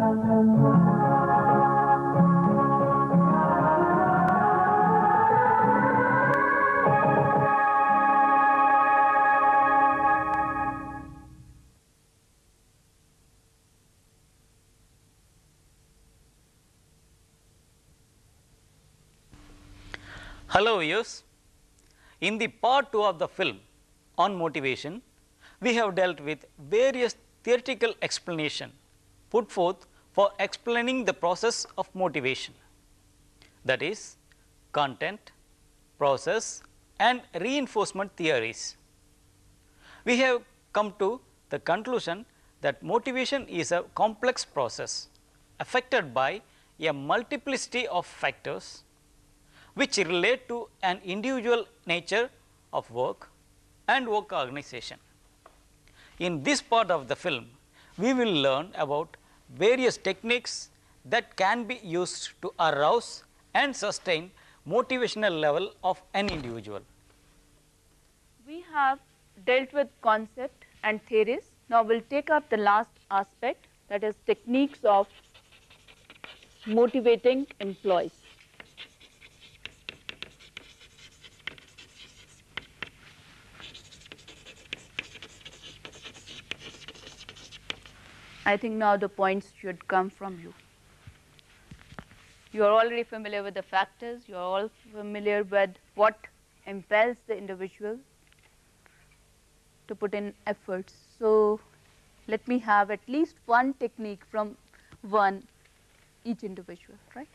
Hello viewers, in the part 2 of the film on motivation, we have dealt with various theoretical explanation put forth for explaining the process of motivation, that is content, process and reinforcement theories. We have come to the conclusion that motivation is a complex process affected by a multiplicity of factors which relate to an individual nature of work and work organization. In this part of the film, we will learn about various techniques that can be used to arouse and sustain motivational level of an individual. We have dealt with concept and theories. Now we will take up the last aspect, that is techniques of motivating employees. I think now the points should come from you. You are already familiar with the factors, you are all familiar with what impels the individual to put in efforts. So let me have at least one technique from each individual, right?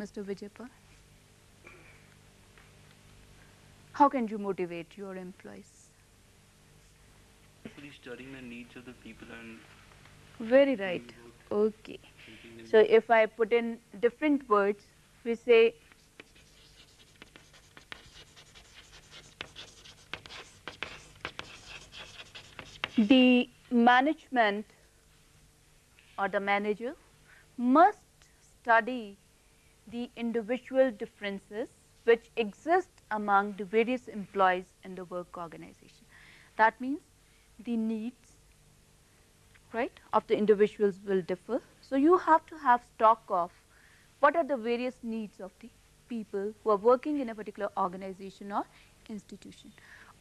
Mr. Vijaypal, how can you motivate your employees? Studying the needs of the people and very right. Okay. So if I put in different words, we say the management or the manager must study the individual differences which exist among the various employees in the work organization. That means the needs, right, of the individuals will differ. So you have to have stock of what are the various needs of the people who are working in a particular organization or institution,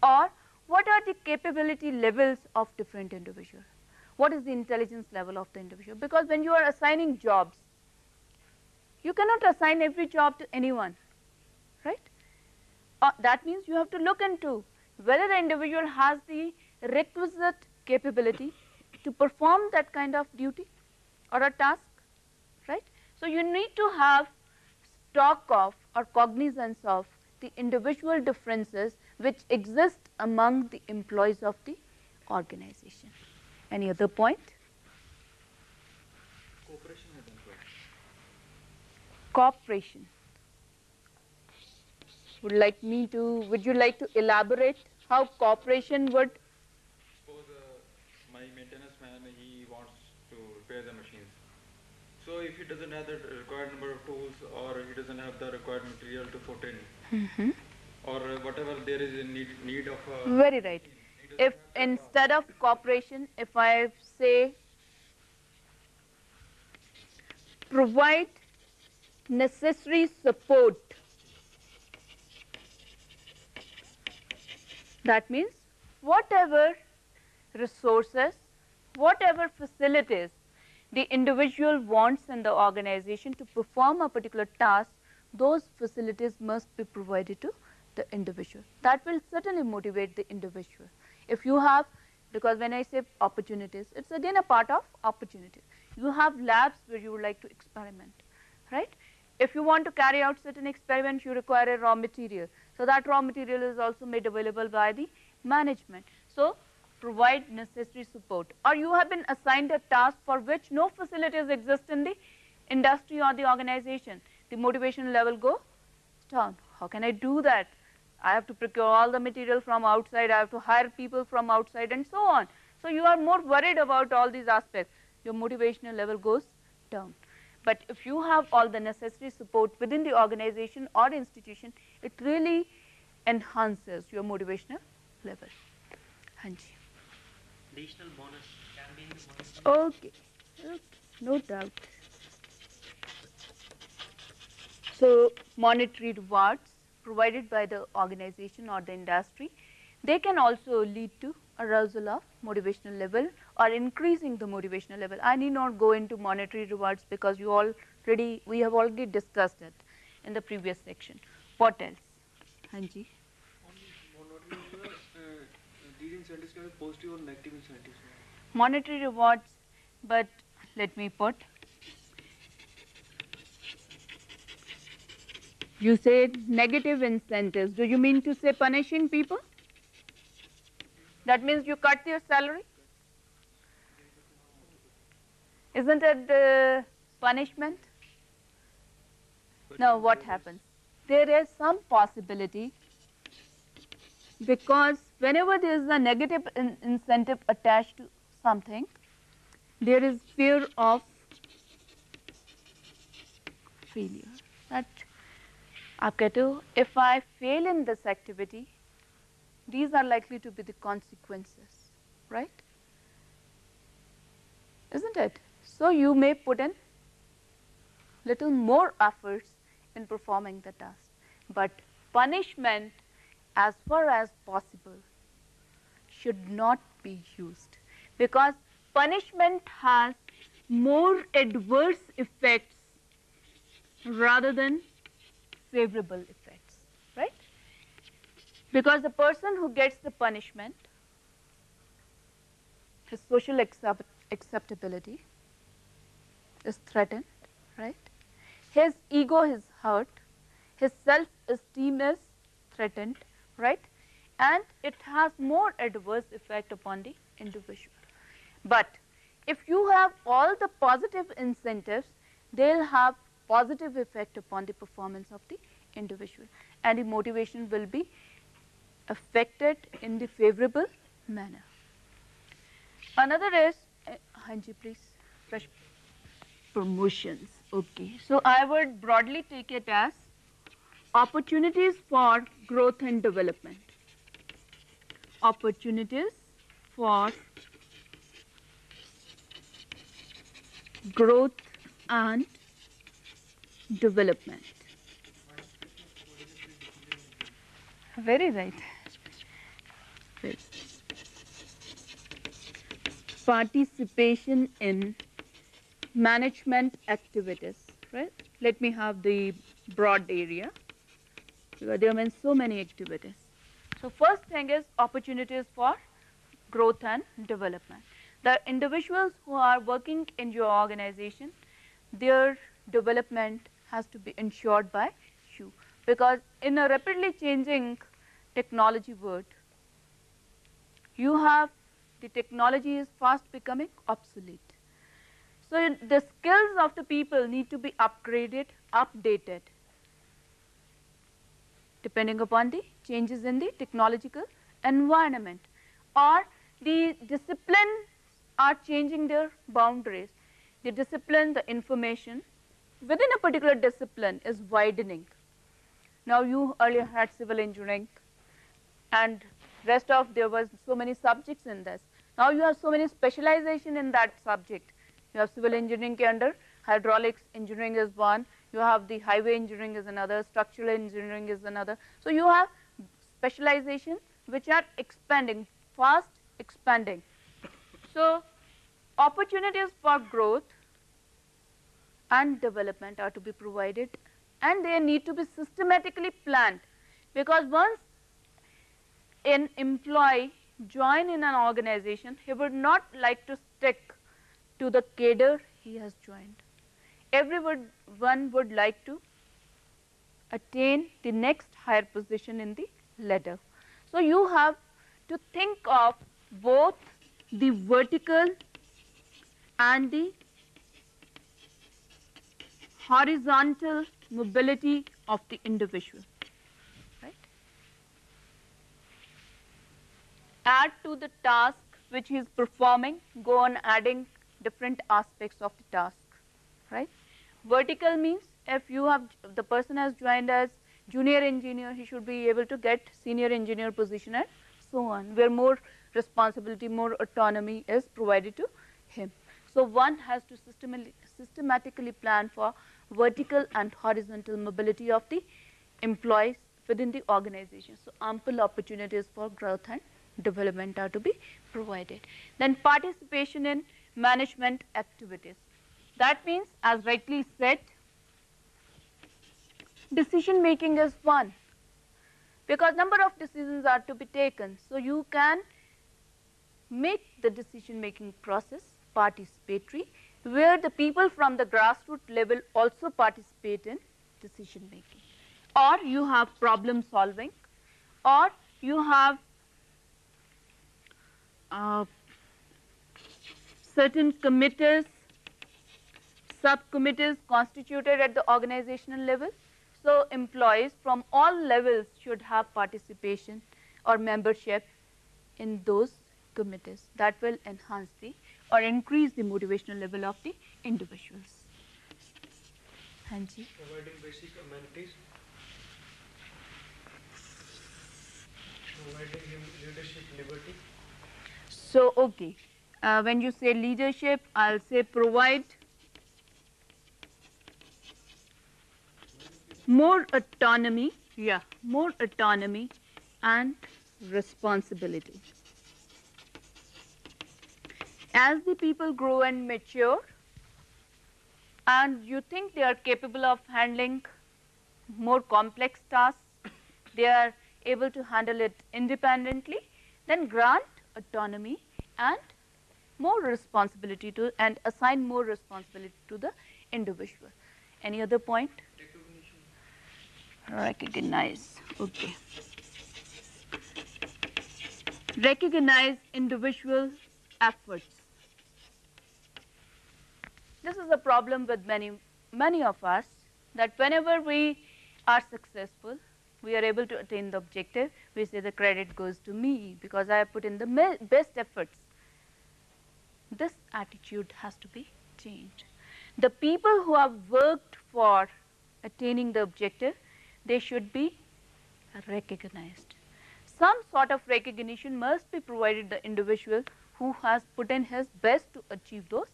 or what are the capability levels of different individuals, what is the intelligence level of the individual, because when you are assigning jobs, you cannot assign every job to anyone, right? That means you have to look into whether the individual has the requisite capability to perform that kind of duty or a task, right? So you need to have stock of or cognizance of the individual differences which exist among the employees of the organization. Any other point? Cooperation with employees. Cooperation. Would you like to elaborate how cooperation would? Suppose my maintenance man, he wants to repair the machines. So if he doesn't have the required number of tools, or he doesn't have the required material to put in, or whatever there is a need of very right. If instead of cooperation, if I say provide necessary support, that means whatever resources, whatever facilities the individual wants in the organization to perform a particular task, those facilities must be provided to the individual. That will certainly motivate the individual. If you have, because when I say opportunities, it's again a part of opportunity. You have labs where you would like to experiment, right? If you want to carry out certain experiments, you require a raw material. So that raw material is also made available by the management. So provide necessary support. Or you have been assigned a task for which no facilities exist in the industry or the organization. The motivation level goes down. How can I do that? I have to procure all the material from outside, I have to hire people from outside and so on. So you are more worried about all these aspects. Your motivational level goes down. But if you have all the necessary support within the organization or institution, it really enhances your motivational level. Hanji. Additional bonus can be in the money. Okay. no doubt. So monetary rewards provided by the organization or the industry, they can also lead to arousal of motivational level or increasing the motivational level. I need not go into monetary rewards because we have already discussed it in the previous section. What else? Hanji? These incentives can be positive or negative incentives. Monetary rewards, but let me put, you said negative incentives. Do you mean to say punishing people? That means you cut their salary? Isn't it punishment? Now what happens? There is some possibility, because whenever there is a negative incentive attached to something, there is fear of failure. That आप कहते हो, if I fail in this activity, these are likely to be the consequences, right? Isn't it? So you may put in little more efforts in performing the task. But punishment, as far as possible, should not be used, because punishment has more adverse effects rather than favorable effects, right? Because the person who gets the punishment, his social acceptability is threatened, right? His ego is hurt, his self-esteem is threatened, right? And it has more adverse effect upon the individual. But if you have all the positive incentives, they'll have positive effect upon the performance of the individual, and the motivation will be affected in the favorable manner. Another is, Hanji please, promotions. Okay, so I would broadly take it as opportunities for growth and development. Opportunities for growth and development. Very right. Participation in management activities, right? Let me have the broad area, because there are so many activities. So first thing is opportunities for growth and development. The individuals who are working in your organization, their development has to be ensured by you, because in a rapidly changing technology world, you have the technology is fast becoming obsolete. So the skills of the people need to be upgraded, updated, depending upon the changes in the technological environment, or the disciplines are changing their boundaries. The discipline, the information within a particular discipline is widening. Now you earlier had civil engineering, and rest of there was so many subjects in this. Now you have so many specialization in that subject. You have civil engineering ke under, hydraulics engineering is one, you have the highway engineering is another, structural engineering is another. So you have specialization which are expanding, fast expanding. So opportunities for growth and development are to be provided, and they need to be systematically planned, because once an employee join in an organization, he would not like to stick to the cadre he has joined. Everyone would like to attain the next higher position in the ladder. So you have to think of both the vertical and the horizontal mobility of the individual, right? Add to the task which he is performing, go on adding different aspects of the task, right? Vertical means if you have, the person has joined as junior engineer, he should be able to get senior engineer position and so on, where more responsibility, more autonomy is provided to him. So one has to systematically plan for vertical and horizontal mobility of the employees within the organization. So ample opportunities for growth and development are to be provided. Then participation in management activities. That means, as rightly said, decision making is one, because number of decisions are to be taken. So you can make the decision making process participatory, where the people from the grassroots level also participate in decision making. Or you have problem solving, or you have certain committees, subcommittees constituted at the organizational level. So employees from all levels should have participation or membership in those committees. That will enhance the or increase the motivational level of the individuals. Hanji. Providing basic amenities. Providing leadership liberty. So, okay, when you say leadership, I'll say provide more autonomy, more autonomy and responsibility. As the people grow and mature, and you think they are capable of handling more complex tasks, they are able to handle it independently, then grant autonomy and more responsibility to, and assign more responsibility to the individual. Any other point? Recognize. Okay. Recognize individual efforts. This is a problem with many of us, that whenever we are successful, we are able to attain the objective, we say the credit goes to me because I have put in the best efforts. This attitude has to be changed. The people who have worked for attaining the objective, they should be recognized. Some sort of recognition must be provided the individual who has put in his best to achieve those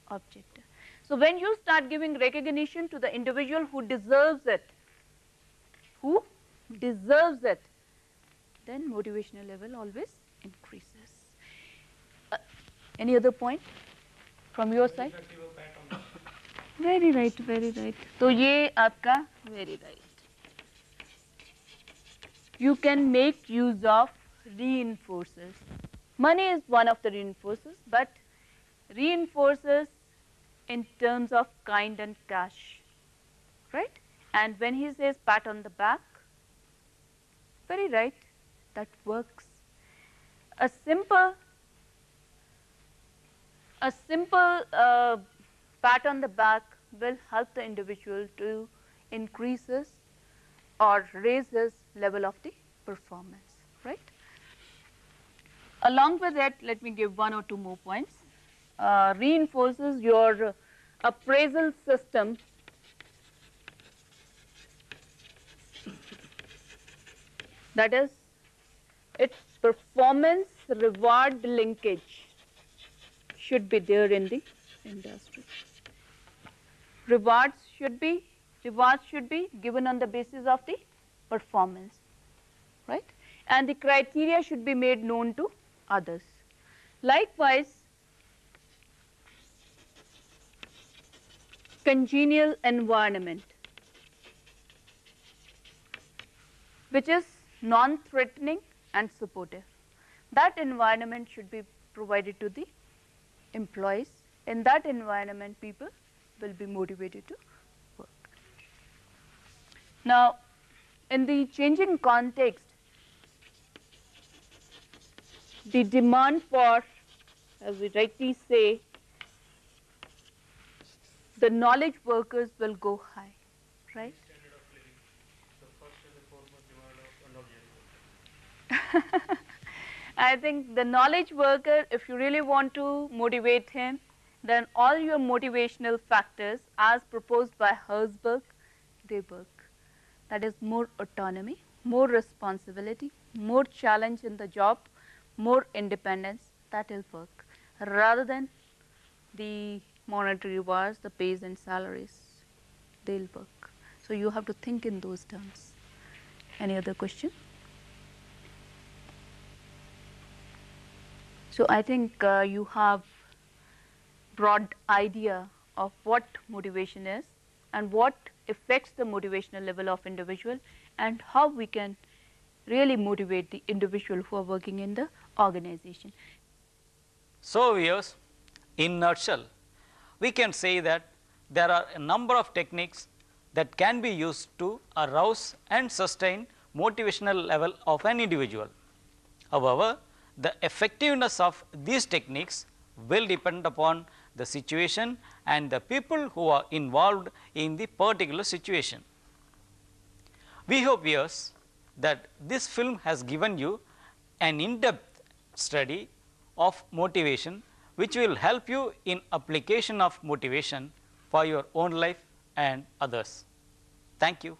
objectives. So when you start giving recognition to the individual who deserves it, then motivational level always increases. Any other point from your side? Very right, very right. So ये आपका very right. You can make use of reinforcers. Money is one of the reinforcers, but reinforcers in terms of kind and cash, right? And when he says pat on the back, very right, that works. A simple pat on the back will help the individual to increase his or raise his level of the performance, right? Along with that, let me give one or two more points. Reinforces your appraisal system that is, its performance reward linkage should be there in the industry. Rewards should be given on the basis of the performance, right? And the criteria should be made known to others. Likewise, congenial environment, which is non-threatening and supportive. That environment should be provided to the employees. In that environment, people will be motivated to work. Now, in the changing context, the demand for, as we rightly say, the knowledge workers will go high, right? Standard of living, the first and the foremost demand of a knowledge worker. I think the knowledge worker, if you really want to motivate him, then all your motivational factors as proposed by Herzberg, they work. That is more autonomy, more responsibility, more challenge in the job, more independence, that will work, rather than the monetary rewards, the pays and salaries, they'll work. So, you have to think in those terms. Any other question? So, I think you have broad idea of what motivation is and what affects the motivational level of individual and how we can really motivate the individual who are working in the organization. So, viewers, in nutshell, we can say that there are a number of techniques that can be used to arouse and sustain motivational level of an individual. However, the effectiveness of these techniques will depend upon the situation and the people who are involved in the particular situation. We hope, viewers, that this film has given you an in-depth study of motivation, which will help you in application of motivation for your own life and others. Thank you.